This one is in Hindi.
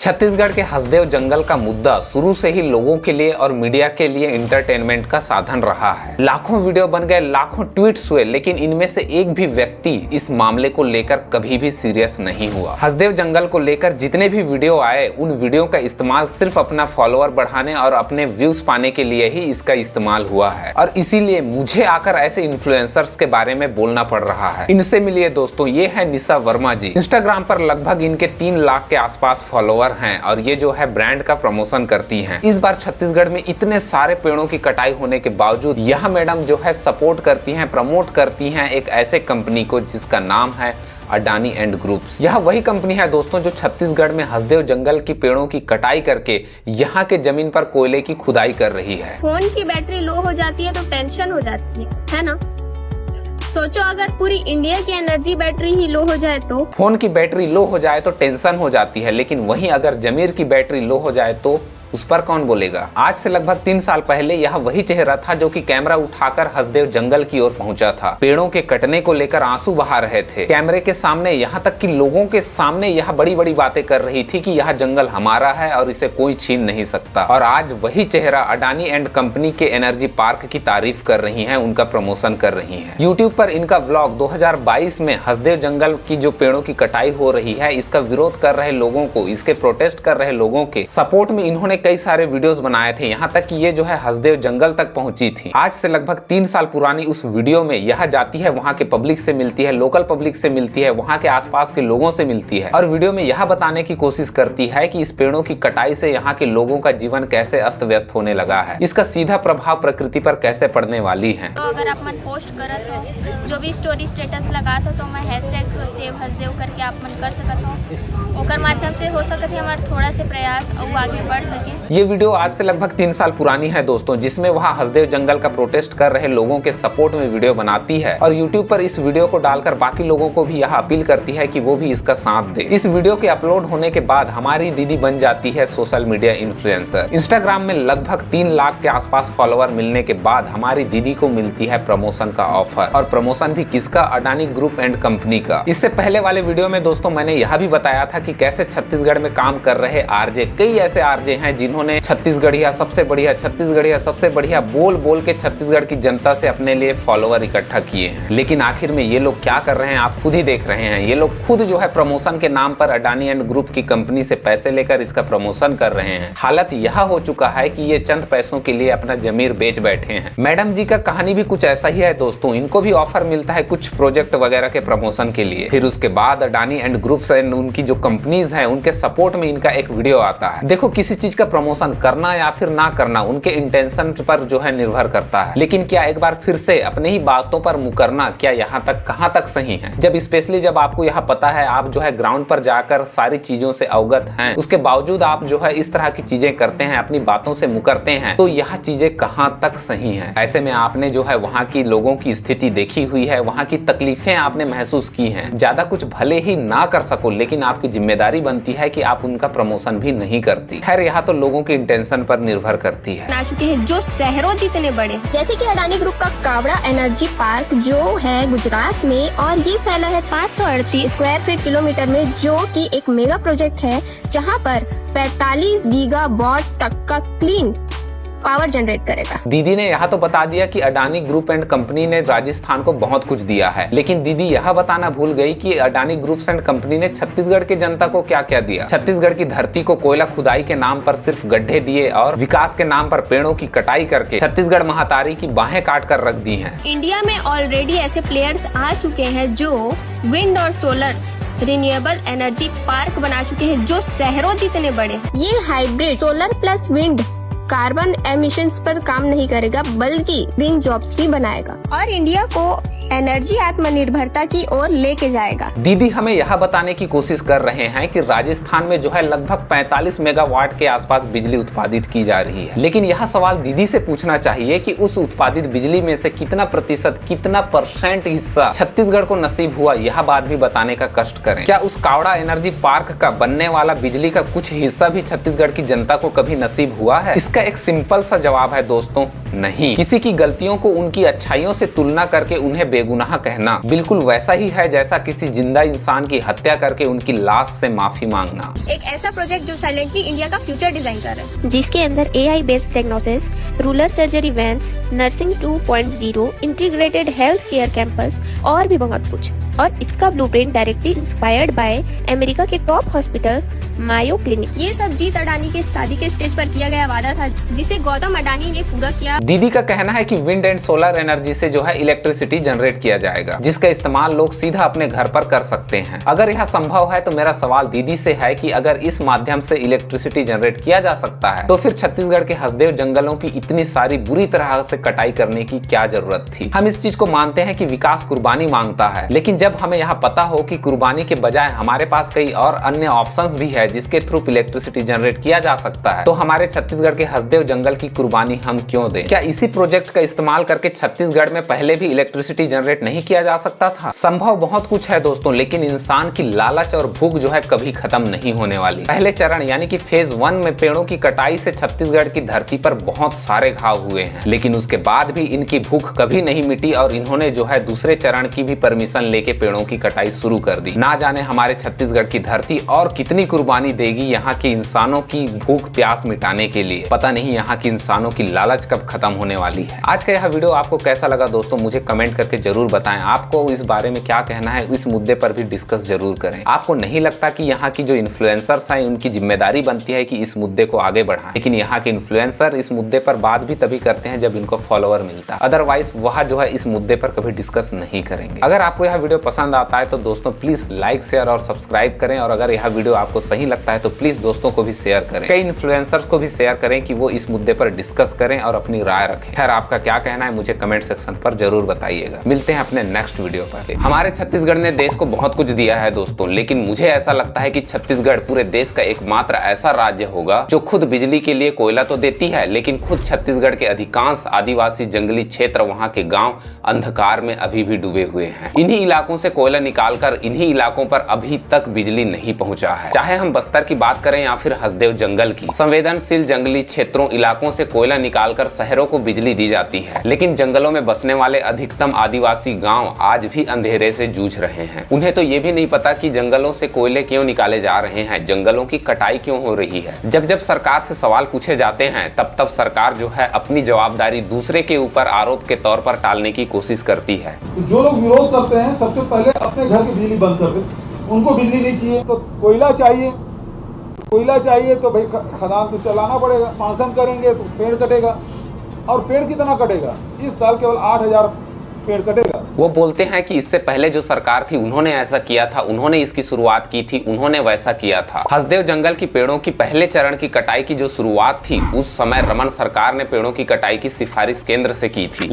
छत्तीसगढ़ के हसदेव जंगल का मुद्दा शुरू से ही लोगों के लिए और मीडिया के लिए इंटरटेनमेंट का साधन रहा है। लाखों वीडियो बन गए, लाखों ट्वीट्स हुए, लेकिन इनमें से एक भी व्यक्ति इस मामले को लेकर कभी भी सीरियस नहीं हुआ। हसदेव जंगल को लेकर जितने भी वीडियो आए, उन वीडियो का इस्तेमाल सिर्फ अपना फॉलोअर बढ़ाने और अपने व्यूज पाने के लिए ही इसका इस्तेमाल हुआ है, और इसीलिए मुझे आकर ऐसे इन्फ्लुएंसर्स के बारे में बोलना पड़ रहा है। इनसे मिलिए दोस्तों, ये है निशा वर्मा जी। इंस्टाग्राम पर लगभग इनके 3 लाख के आसपास फॉलोअर हैं और ये जो है ब्रांड का प्रमोशन करती हैं। इस बार छत्तीसगढ़ में इतने सारे पेड़ों की कटाई होने के बावजूद यह मैडम जो है सपोर्ट करती हैं, प्रमोट करती हैं एक ऐसे कंपनी को जिसका नाम है अडानी एंड ग्रुप्स। यह वही कंपनी है दोस्तों जो छत्तीसगढ़ में हसदेव जंगल की पेड़ों की कटाई करके यहाँ के जमीन पर कोयले की खुदाई कर रही है। फोन की बैटरी लो हो जाती है तो टेंशन हो जाती है ना। सोचो अगर पूरी इंडिया की एनर्जी बैटरी ही लो हो जाए तो। फोन की बैटरी लो हो जाए तो टेंशन हो जाती है, लेकिन वहीं अगर जमीर की बैटरी लो हो जाए तो उस पर कौन बोलेगा। आज से लगभग 3 साल पहले यह वही चेहरा था जो कि कैमरा उठाकर हसदेव जंगल की ओर पहुंचा था। पेड़ों के कटने को लेकर आंसू बहा रहे थे कैमरे के सामने, यहाँ तक कि लोगों के सामने यह बड़ी बड़ी बातें कर रही थी कि यह जंगल हमारा है और इसे कोई छीन नहीं सकता। और आज वही चेहरा अडानी एंड कंपनी के एनर्जी पार्क की तारीफ कर रही है, उनका प्रमोशन कर रही है। यूट्यूब पर इनका व्लॉग 2022 में हसदेव जंगल की जो पेड़ों की कटाई हो रही है, इसका विरोध कर रहे लोगों को, इसके प्रोटेस्ट कर रहे लोगों के सपोर्ट में इन्होंने कई सारे वीडियोस बनाए थे, यहाँ तक कि ये जो है हसदेव जंगल तक पहुंची थी। आज से लगभग 3 साल पुरानी उस वीडियो में यह जाती है, वहाँ के पब्लिक से मिलती है, लोकल पब्लिक से मिलती है, वहाँ के आसपास के लोगों से मिलती है, और वीडियो में यह बताने की कोशिश करती है कि इस पेड़ों की कटाई से यहाँ के लोगों का जीवन कैसे अस्त व्यस्त होने लगा है, इसका सीधा प्रभाव प्रकृति पर कैसे पड़ने वाली है। तो अगर आप मन पोस्ट करत हो, जो भी स्टोरी स्टेटस लगात हो, तो मैं #सेव हसदेव करके आप मन कर सकत हो। ओकर माध्यम से हो सकत है हमारे थोड़ा से प्रयास और आगे बढ़ सके। ये वीडियो आज से लगभग 3 साल पुरानी है दोस्तों, जिसमें वह हसदेव जंगल का प्रोटेस्ट कर रहे लोगों के सपोर्ट में वीडियो बनाती है और यूट्यूब पर इस वीडियो को डालकर बाकी लोगों को भी यह अपील करती है कि वो भी इसका साथ दे। इस वीडियो के अपलोड होने के बाद हमारी दीदी बन जाती है सोशल मीडिया इन्फ्लुएंसर। इंस्टाग्राम में लगभग 3 लाख के आसपास फॉलोअर मिलने के बाद हमारी दीदी को मिलती है प्रमोशन का ऑफर, और प्रमोशन भी किसका? अडानी ग्रुप एंड कंपनी का। इससे पहले वाले वीडियो में दोस्तों मैंने यह भी बताया था कि कैसे छत्तीसगढ़ में काम कर रहे आरजे, कई ऐसे आरजे हैं जिन्होंने छत्तीसगढ़िया सबसे बढ़िया, छत्तीसगढ़िया सबसे बढ़िया बोल बोल के छत्तीसगढ़ की जनता से अपने लिए फॉलोअर इकट्ठा किए हैं। लेकिन आखिर में ये लोग क्या कर रहे हैं आप खुद ही देख रहे हैं। ये लोग खुद जो है प्रमोशन के नाम पर अडानी एंड ग्रुप की कंपनी से पैसे लेकर इसका प्रमोशन कर रहे हैं। हालत यह हो चुका है कि ये चंद पैसों के लिए अपना जमीर बेच बैठे हैं। मैडम जी का कहानी भी कुछ ऐसा ही है दोस्तों, इनको भी ऑफर मिलता है कुछ प्रोजेक्ट वगैरह के प्रमोशन के लिए, फिर उसके बाद अडानी एंड ग्रुप्स एंड उनकी जो कंपनीज हैं उनके सपोर्ट में इनका एक वीडियो आता है। देखो, किसी चीज का प्रमोशन करना या फिर ना करना उनके इंटेंशन पर जो है निर्भर करता है, लेकिन क्या एक बार फिर से अपने ही बातों पर मुकरना क्या यहाँ तक कहाँ तक सही है? जब स्पेशली जब आपको यह पता है, आप जो है ग्राउंड पर जाकर सारी चीजों से अवगत हैं, उसके बावजूद आप जो है इस तरह की चीजें करते हैं, अपनी बातों से मुकरते हैं, तो यह चीजें कहाँ तक सही है? ऐसे में आपने जो है वहाँ की लोगों की स्थिति देखी हुई है, वहाँ की तकलीफें आपने महसूस की हैं। ज्यादा कुछ भले ही ना कर सको, लेकिन आपकी जिम्मेदारी बनती है कि आप उनका प्रमोशन भी नहीं करती। खैर, यहाँ तो लोगों के इंटेंशन पर निर्भर करती है। बना चुके हैं जो शहरों जितने बड़े, जैसे कि अडानी ग्रुप का कावड़ा एनर्जी पार्क जो है गुजरात में, और ये फैला है 538 स्क्वायर फीट किलोमीटर में, जो कि एक मेगा प्रोजेक्ट है जहां पर 45 गीगावाट तक का क्लीन पावर जनरेट करेगा। दीदी ने यहाँ तो बता दिया कि अडानी ग्रुप एंड कंपनी ने राजस्थान को बहुत कुछ दिया है, लेकिन दीदी यह बताना भूल गई कि अडानी ग्रुप्स एंड कंपनी ने छत्तीसगढ़ के जनता को क्या क्या दिया। छत्तीसगढ़ की धरती को कोयला खुदाई के नाम पर सिर्फ गड्ढे दिए और विकास के नाम पर पेड़ों की कटाई करके छत्तीसगढ़ महातारी की बाहें काट कर रख दी है। इंडिया में ऑलरेडी ऐसे प्लेयर्स आ चुके हैं जो विंड और सोलर्स रिन्यूएबल एनर्जी पार्क बना चुके हैं जो शहरों जितने बड़े। ये hybrid solar plus wind carbon emissions पर काम नहीं करेगा, बल्कि ग्रीन जॉब्स भी बनाएगा और इंडिया को एनर्जी आत्मनिर्भरता की ओर लेके जाएगा। दीदी हमें यह बताने की कोशिश कर रहे हैं कि राजस्थान में जो है लगभग 45 मेगावाट के आसपास बिजली उत्पादित की जा रही है, लेकिन यह सवाल दीदी से पूछना चाहिए कि उस उत्पादित बिजली में से कितना प्रतिशत, कितना % हिस्सा छत्तीसगढ़ को नसीब हुआ, यह बात भी बताने का कष्ट करें। क्या उस कावड़ा एनर्जी पार्क का बनने वाला बिजली का कुछ हिस्सा भी छत्तीसगढ़ की जनता को कभी नसीब हुआ है? इसका एक सिंपल सा जवाब है दोस्तों, नहीं। किसी की गलतियों को उनकी अच्छाइयों से तुलना करके उन्हें बेगुनाह कहना बिल्कुल वैसा ही है जैसा किसी जिंदा इंसान की हत्या करके उनकी लाश से माफी मांगना। एक ऐसा प्रोजेक्ट जो साइलेंटली इंडिया का फ्यूचर डिजाइन कर रहा है, जिसके अंदर AI based टेक्नोसिस, rural surgery vans, nursing 2.0, integrated health care campus और भी बहुत कुछ। और इसका blueprint directly inspired by America के टॉप हॉस्पिटल मायो क्लिनिक। ये सब जीत अडानी के शादी के स्टेज पर किया गया वादा था, जिसे गौतम अडानी ने पूरा किया। दीदी का कहना है कि विंड एंड सोलर एनर्जी से जो है इलेक्ट्रिसिटी जनरेट किया जाएगा, जिसका इस्तेमाल लोग सीधा अपने घर पर कर सकते हैं। अगर यह संभव है तो मेरा सवाल दीदी से है कि अगर इस माध्यम से इलेक्ट्रिसिटी जनरेट किया जा सकता है तो फिर छत्तीसगढ़ के हसदेव जंगलों की इतनी सारी बुरी तरह से कटाई करने की क्या जरूरत थी। हम इस चीज को मानते हैं कि विकास कुर्बानी मांगता है, लेकिन जब हमें यहाँ पता हो कि कुर्बानी के बजाय हमारे पास कई और अन्य ऑप्शंस भी है जिसके थ्रू इलेक्ट्रिसिटी जनरेट किया जा सकता है, तो हमारे छत्तीसगढ़ के हसदेव जंगल की कुर्बानी हम क्यों दें? क्या इसी प्रोजेक्ट का इस्तेमाल करके छत्तीसगढ़ में पहले भी इलेक्ट्रिसिटी जनरेट नहीं किया जा सकता था? संभव बहुत कुछ है दोस्तों, लेकिन इंसान की लालच और भूख जो है कभी खत्म नहीं होने वाली। पहले चरण यानी कि फेज 1 में पेड़ों की कटाई से छत्तीसगढ़ की धरती पर बहुत सारे घाव हुए हैं, लेकिन उसके बाद भी इनकी भूख कभी नहीं मिटी और इन्होंने जो है दूसरे चरण की भी परमिशन लेके पेड़ों की कटाई शुरू कर दी। ना जाने हमारे छत्तीसगढ़ की धरती और कितनी कुर्बानी देगी यहाँ के इंसानों की भूख प्यास मिटाने के लिए। पता नहीं यहाँ के इंसानों की लालच कब खत्म होने वाली है। आज का यह वीडियो आपको कैसा लगा दोस्तों, मुझे कमेंट करके जरूर बताएं। आपको इस बारे में क्या कहना है, इस मुद्दे पर भी डिस्कस जरूर करें। आपको नहीं लगता कि यहाँ की जो इन्फ्लुएंसर्स हैं उनकी जिम्मेदारी बनती है कि इस मुद्दे को आगे बढ़ाएं? लेकिन यहाँ के इन्फ्लुएंसर इस मुद्दे पर बात भी तभी करते हैं जब इनको फॉलोअर मिलता है, अदरवाइज वह जो है इस मुद्दे पर कभी डिस्कस नहीं करेंगे। अगर आपको यह वीडियो पसंद आता है तो दोस्तों प्लीज लाइक, शेयर और सब्सक्राइब करें, और अगर यह वीडियो आपको सही लगता है तो प्लीज दोस्तों को भी शेयर करें। कई इन्फ्लुएंसर्स को भी शेयर करें कि वो इस मुद्दे पर डिस्कस करें और अपनी राय रखें। खैर आपका क्या कहना है मुझे कमेंट सेक्शन पर जरूर बताइएगा। मिलते हैं अपने नेक्स्ट वीडियो पर। हमारे छत्तीसगढ़ ने देश को बहुत कुछ दिया है दोस्तों, लेकिन मुझे ऐसा लगता है कि छत्तीसगढ़ पूरे देश का एकमात्र ऐसा राज्य होगा जो खुद बिजली के लिए कोयला तो देती है, लेकिन खुद छत्तीसगढ़ के अधिकांश आदिवासी जंगली क्षेत्र, वहाँ के गाँव अंधकार में अभी भी डूबे हुए हैं। इन्हीं इलाकों से कोयला निकालकर इन्हीं इलाकों पर अभी तक बिजली नहीं पहुंचा है। चाहे हम बस्तर की बात करें या फिर हसदेव जंगल की, संवेदनशील जंगली क्षेत्रों इलाकों से कोयला निकालकर शहरों को बिजली दी जाती है, लेकिन जंगलों में बसने वाले अधिकतम आदिवासी गांव आज भी अंधेरे से जूझ रहे हैं। उन्हें तो ये भी नहीं पता कि जंगलों से कोयले क्यों निकाले जा रहे हैं, जंगलों की कटाई क्यों हो रही है। जब जब सरकार से सवाल पूछे जाते हैं तब तब सरकार जो है अपनी जवाबदारी दूसरे के ऊपर आरोप के तौर पर टालने की कोशिश करती है। तो जो लोग विरोध करते हैं सबसे पहले अपने घर की बिजली बंद कर दे। उनको बिजली नहीं चाहिए तो कोयला चाहिए, कोयला चाहिए तो भाई खदान तो चलाना पड़ेगा। पांसन करेंगे तो पेड़ कटेगा, और पेड़ कितना कटेगा? इस साल केवल 8000 पेड़ कटेगा। वो बोलते हैं कि इससे पहले जो सरकार थी उन्होंने ऐसा किया था, उन्होंने इसकी शुरुआत की थी, उन्होंने वैसा किया था। हसदेव जंगल की पेड़ों की पहले चरण की कटाई की जो शुरुआत थी उस समय रमन सरकार ने पेड़ों की कटाई की सिफारिश केंद्र से की थी।